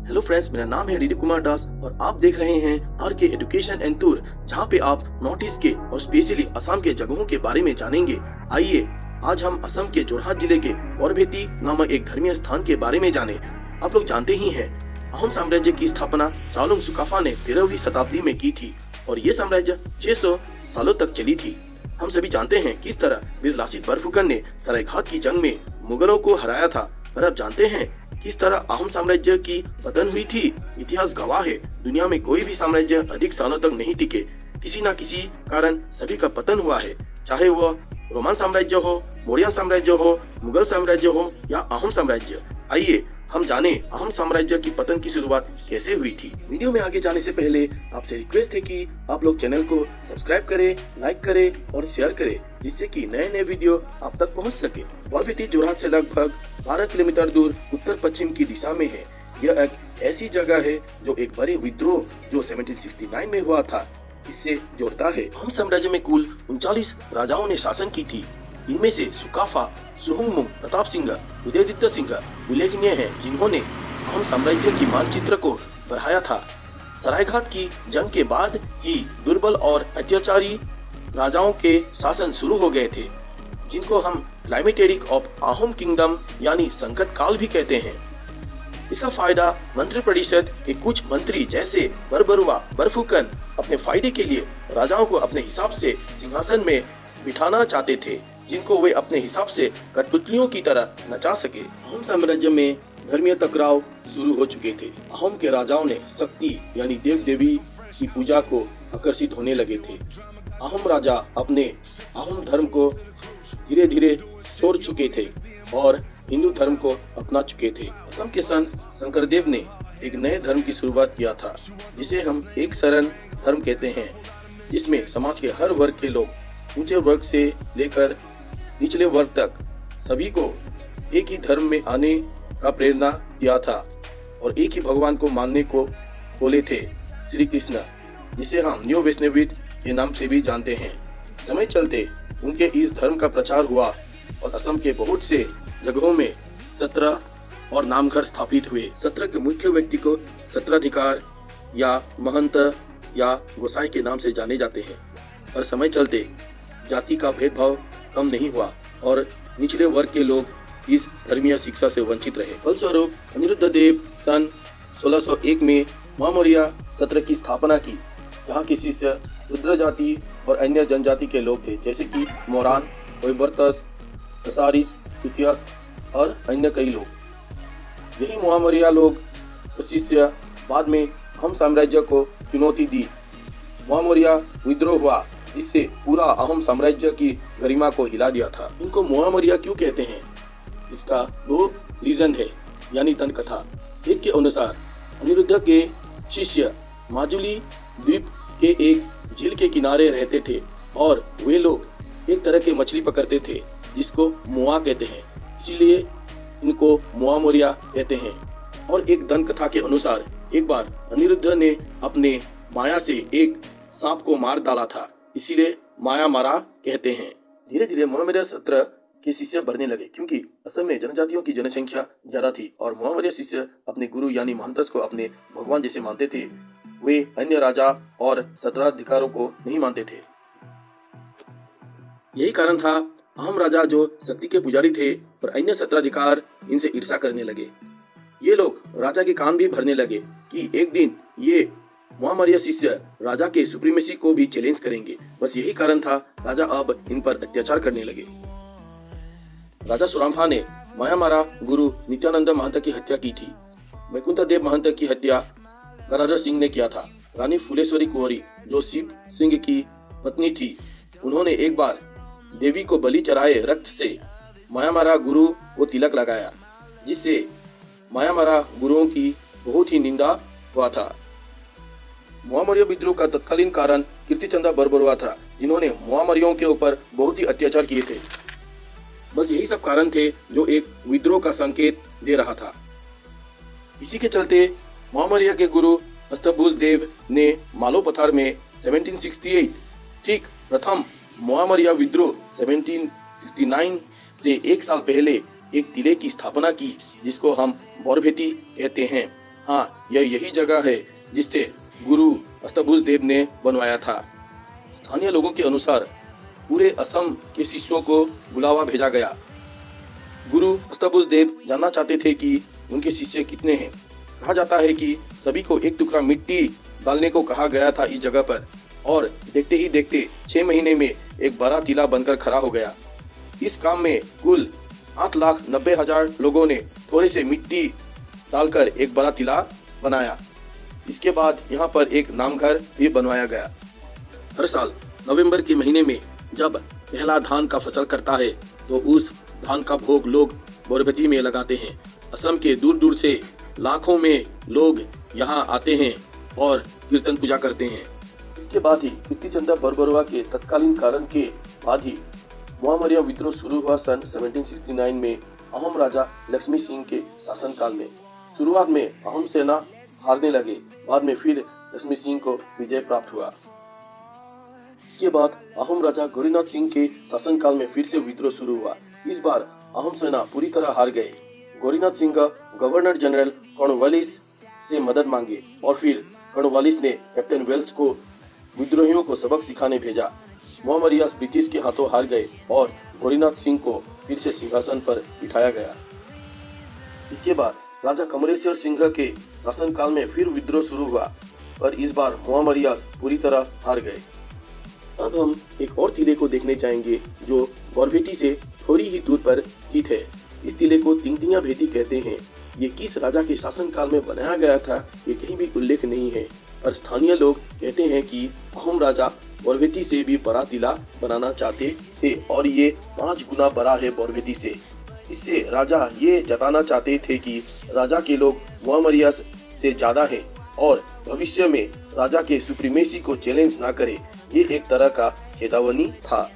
Hello friends, मेरा नाम है डीडी कुमार दास और आप देख रहे हैं आर के एजुकेशन एंड टूर, जहाँ पे आप नॉर्थ ईस्ट के और स्पेशली असम के जगहों के बारे में जानेंगे। आइए आज हम असम के जोरहाट जिले के बरभेटी नामक एक धर्मीय स्थान के बारे में जाने। आप लोग जानते ही हैं, अहोम साम्राज्य की स्थापना चाओलुंग सुकाफा ने 13वीं शताब्दी में की थी और ये साम्राज्य 600 सालों तक चली थी। हम सभी जानते हैं किस तरह वीर लासित बरफुकन ने सरायघाट की जंग में मुगलों को हराया था। पर अब जानते हैं किस तरह अहोम साम्राज्य की पतन हुई थी। इतिहास गवाह है, दुनिया में कोई भी साम्राज्य अधिक सालों तक नहीं टिके। किसी न किसी कारण सभी का पतन हुआ है, चाहे वह रोमन साम्राज्य हो, मौर्य साम्राज्य हो, मुगल साम्राज्य हो या अहोम साम्राज्य। आइए हम जाने अहोम साम्राज्य की पतन की शुरुआत कैसे हुई थी। वीडियो में आगे जाने से पहले आपसे रिक्वेस्ट है कि आप लोग चैनल को सब्सक्राइब करें, लाइक करें और शेयर करें, जिससे कि नए नए वीडियो आप तक पहुंच सके। बरभेटी जोरहाट से लगभग 12 किलोमीटर दूर उत्तर पश्चिम की दिशा में है। यह एक ऐसी जगह है जो एक बड़े विद्रोह जो 1769 में हुआ था इससे जोड़ता है। अहोम साम्राज्य में कुल 39 राजाओं ने शासन की थी। इनमें से सुकाफा, सुहुंगमुंग, प्रताप सिंह, उदयदित्य सिंह उल्लेखनीय हैं, जिन्होंने अहोम साम्राज्य की मानचित्र को बढ़ाया था। सरायघाट की जंग के बाद ही दुर्बल और अत्याचारी राजाओं के शासन शुरू हो गए थे, जिनको हम क्लाइमेटेरिक ऑफ अहोम किंगडम यानी संकट काल भी कहते हैं। इसका फायदा मंत्रिपरिषद के कुछ मंत्री जैसे बरबरुआ, बरफुकन अपने फायदे के लिए राजाओं को अपने हिसाब से सिंहासन में बिठाना चाहते थे, जिनको वे अपने हिसाब से कठपुतलियों की तरह नचा सके। अहोम साम्राज्य में धर्मीय टकराव शुरू हो चुके थे। अहोम के राजाओं ने शक्ति यानी देव देवी की पूजा को आकर्षित होने लगे थे। अहोम राजा अपने अहोम धर्म को धीरे धीरे छोड़ चुके थे और हिंदू धर्म को अपना चुके थे। असम के संत शंकरदेव ने एक नए धर्म की शुरुआत किया था, जिसे हम एक शरण धर्म कहते हैं, जिसमें समाज के हर वर्ग के लोग, ऊंचे वर्ग से लेकर निचले वर्ग तक, सभी को एक ही धर्म में आने का प्रेरणा दिया था और एक ही भगवान को मानने को बोले थे, श्री कृष्ण, जिसे हम न्यू वैष्णवित के नाम से भी जानते हैं। समय चलते उनके इस धर्म का प्रचार हुआ और असम के बहुत से जगहों में सत्र और नामघर स्थापित हुए। सत्र के मुख्य व्यक्ति को सत्राधिकार या महंत या गोसाई के नाम से जाने जाते हैं। पर समय चलते जाति का भेदभाव कम नहीं हुआ और निचले वर्ग के लोग इस धर्मीय शिक्षा से वंचित रहे। फलस्वरूप अनिरुद्ध देव सन 1601 में महामौर्य सत्र की स्थापना की, जहाँ के शिष्य शूद्र जाति और अन्य जनजाति के लोग थे, जैसे कि मोरान, ओइबर्तस, कसारिस, सुतियस और अन्य कई लोग। यही महामौर्य लोग शिष्य बाद में अहोम साम्राज्य को चुनौती दी। महामौर्य विद्रोह हुआ, जिससे पूरा अहोम साम्राज्य की गरिमा को हिला दिया था। इनको महामौर्य क्यों कहते हैं? इसका दो रीजन है, यानी दंत कथा। एक के अनुसार अनिरुद्ध के शिष्य माजुली द्वीप के एक झील के किनारे रहते थे और वे लोग एक तरह के मछली पकड़ते थे, जिसको मोआ कहते हैं, इसीलिए इनको मोआ मौर्य कहते हैं। और एक दंत कथा के अनुसार एक बार अनिरुद्ध ने अपने माया से एक सांप को मार डाला था, इसीलिए माया मारा कहते हैं। धीरे धीरे महामौर्य सत्र के शिष्य बढ़ने लगे, क्योंकि असम में जनजातियों की जनसंख्या ज्यादा थी और महामौर्य शिष्य अपने गुरु यानी महंतस को अपने भगवान जैसे मानते थे। वे अन्य राजा और सत्राधिकारों को नहीं मानते थे। यही कारण था अहोम राजा जो शक्ति के पुजारी थे, पर अन्य सत्राधिकार इनसे ईर्ष्या करने लगे। ये लोग राजा के कान भी भरने लगे कि एक दिन ये महामौर्य शिष्य राजा के सुप्रीमेसी को भी चैलेंज करेंगे। बस यही कारण था राजा अब इन पर अत्याचार करने लगे। राजा सुरामफा ने मायामारा गुरु नित्यानंद महंत की हत्या की थी। वैकुंठ देव महंत की हत्या गदाधर सिंह ने किया था। रानी फुलेश्वरी कुंवरी, जो शिव सिंह की पत्नी थी, उन्होंने एक बार देवी को बलि चढ़ाए रक्त से मायामारा गुरु को तिलक लगाया, जिससे मायामारा गुरुओं की बहुत ही निंदा हुआ था। महामौर्य विद्रोह का तत्कालीन कारण कीर्तिचंद्र बरबरुआ था, जिन्होंने महामौर्यों के ऊपर बहुत ही अत्याचार किए थे। बस यही सब कारण थे जो एक विद्रोह का संकेत दे रहा था। इसी के चलते महामौर्य के गुरु अष्टभुज देव ने मालो पथार में 1768 ठीक प्रथम महामौर्य विद्रोह 1769 से एक साल पहले एक किले की स्थापना की, जिसको हम बरभेटी कहते हैं। हाँ, यह यही जगह है जिसे गुरु अष्टभुज देव ने बनवाया था। स्थानीय लोगों के अनुसार पूरे असम के शिष्यों को बुलावा भेजा गया। गुरु अष्टभुज देव जानना चाहते थे कि उनके शिष्य कितने हैं। कहा जाता है कि सभी को एक टुकड़ा मिट्टी डालने को कहा गया था इस जगह पर, और देखते ही देखते 6 महीने में एक बड़ा टीला बनकर खड़ा हो गया। इस काम में कुल 8,90,000 लोगों ने थोड़े से मिट्टी डालकर एक बड़ा टीला बनाया। इसके बाद यहाँ पर एक नामघर भी बनवाया गया। हर साल नवंबर के महीने में जब पहला धान का फसल करता है तो उस धान का भोग लोग बोरबेटी में लगाते हैं। असम के दूर दूर से लाखों में लोग यहाँ आते हैं और कीर्तन पूजा करते हैं। इसके बाद ही कीर्तिचंद्र बरबरुआ के तत्कालीन कारण के बाद ही मोहम्मदिया विद्रोह शुरू हुआ सन 1769 में अहोम राजा लक्ष्मी सिंह के शासनकाल में। शुरुआत में अहोम सेना हारने लगे, बाद में फिर लक्ष्मी सिंह को विजय प्राप्त हुआ। इसके बाद अहोम राजा गौरीनाथ सिंह के शासनकाल में फिर से विद्रोह शुरू हुआ। इस बार अहोम सेना पूरी तरह हार गए। Gaurinath Singh governor general Cornwallis से मदद मांगी और फिर कॉर्नवालिस ने कैप्टन वेल्स को विद्रोहियों को सबक सिखाने भेजा। मोहम्मदिया ब्रिटिश के हाथों हार गए और गौरीनाथ सिंह को फिर से सिंहासन पर बिठाया गया। इसके बाद राजा कमरेश्वर सिंह के शासनकाल में फिर विद्रोह शुरू हुआ, पर इस बार मोहम्मदिया पूरी तरह हार गए। अब हम एक और टीले को देखने जाएंगे जो बोरबेटी से थोड़ी ही दूर पर स्थित है। इस टीले को तिंगतिंगा भेटी कहते हैं। ये किस राजा के शासनकाल में बनाया गया था ये कहीं भी उल्लेख नहीं है, पर स्थानीय लोग कहते हैं कि अहोम राजा बोरबेटी से भी बड़ा टीला बनाना चाहते थे और ये 5 गुना बड़ा है बोरबेटी से। इससे राजा ये जताना चाहते थे कि राजा के लोग मोहम्मदिया से ज्यादा हैं और भविष्य में राजा के सुप्रीमेसी को चैलेंज ना करे। ये एक तरह का चेतावनी था।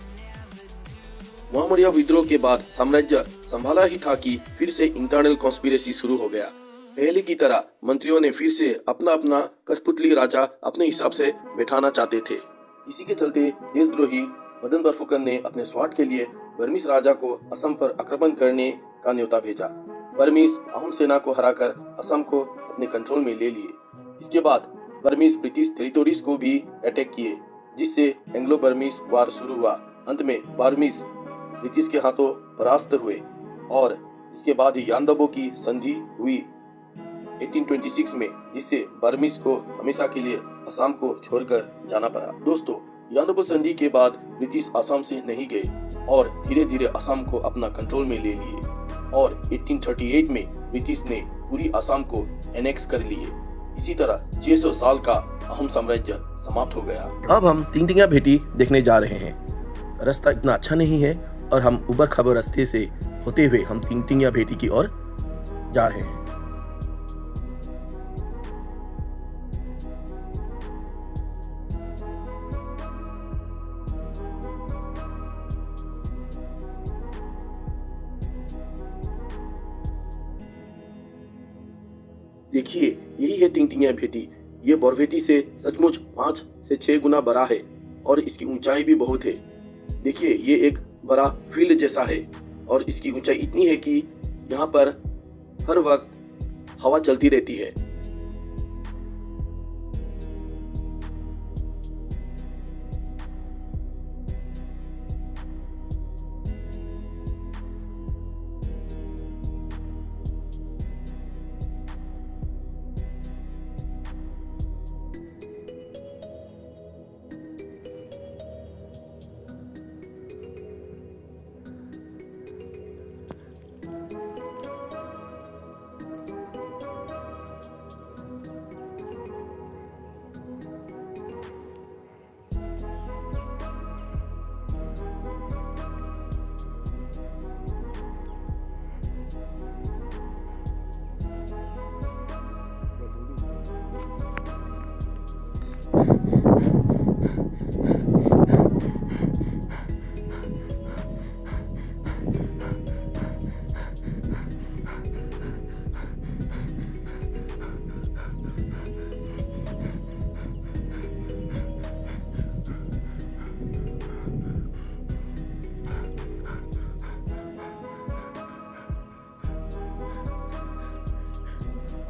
मोहम्मदिया विद्रोह के बाद साम्राज्य संभाला ही था कि फिर से इंटरनल कॉन्स्पिरेसी शुरू हो गया। पहले की तरह मंत्रियों ने फिर से अपना अपना कठपुतली राजा अपने हिसाब से बैठाना चाहते थे। इसी के चलते देशद्रोही मदन बरफुकन ने अपने स्वार्थ के लिए बर्मीज राजा को असम पर आक्रमण करने का न्योता भेजा। बर्मीज अहोम सेना को हराकर असम को अपने कंट्रोल में ले लिए। इसके बाद बर्मीज ब्रिटिश टेरिटोरीज को भी अटैक किए, जिससे एंग्लो बर्मीज वार शुरू हुआ। अंत में बर्मीज ब्रिटिश के हाथों परास्त हुए और इसके बाद ही यानदबो की संधि हुई 1826 में, जिससे बर्मीज को हमेशा के लिए असम को छोड़कर जाना पड़ा। दोस्तों, यानदबो संधि के बाद ब्रिटिश असम से नहीं गए और धीरे धीरे असम को अपना कंट्रोल में ले लिए और 1838 में ब्रिटिश ने पूरी असम को एनेक्स कर लिए। इसी तरह 600 साल का अहोम साम्राज्य समाप्त हो गया। अब हम तिंगतिंगा भेटी देखने जा रहे हैं। रास्ता इतना अच्छा नहीं है और हम उबड़ खाबड़ रास्ते से होते हुए हम तिंगतिंगा भेटी की ओर जा रहे हैं। देखिए, यही है तिंगतिंगा भेटी। ये बोरबेटी से सचमुच 5 से 6 गुना बड़ा है और इसकी ऊंचाई भी बहुत है। देखिए, ये एक बड़ा फील्ड जैसा है और इसकी ऊंचाई इतनी है कि यहाँ पर हर वक्त हवा चलती रहती है।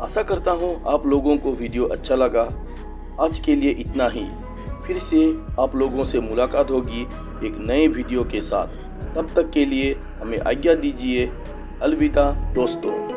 आशा करता हूँ आप लोगों को वीडियो अच्छा लगा। आज के लिए इतना ही। फिर से आप लोगों से मुलाकात होगी एक नए वीडियो के साथ। तब तक के लिए हमें आज्ञा दीजिए। अलविदा दोस्तों।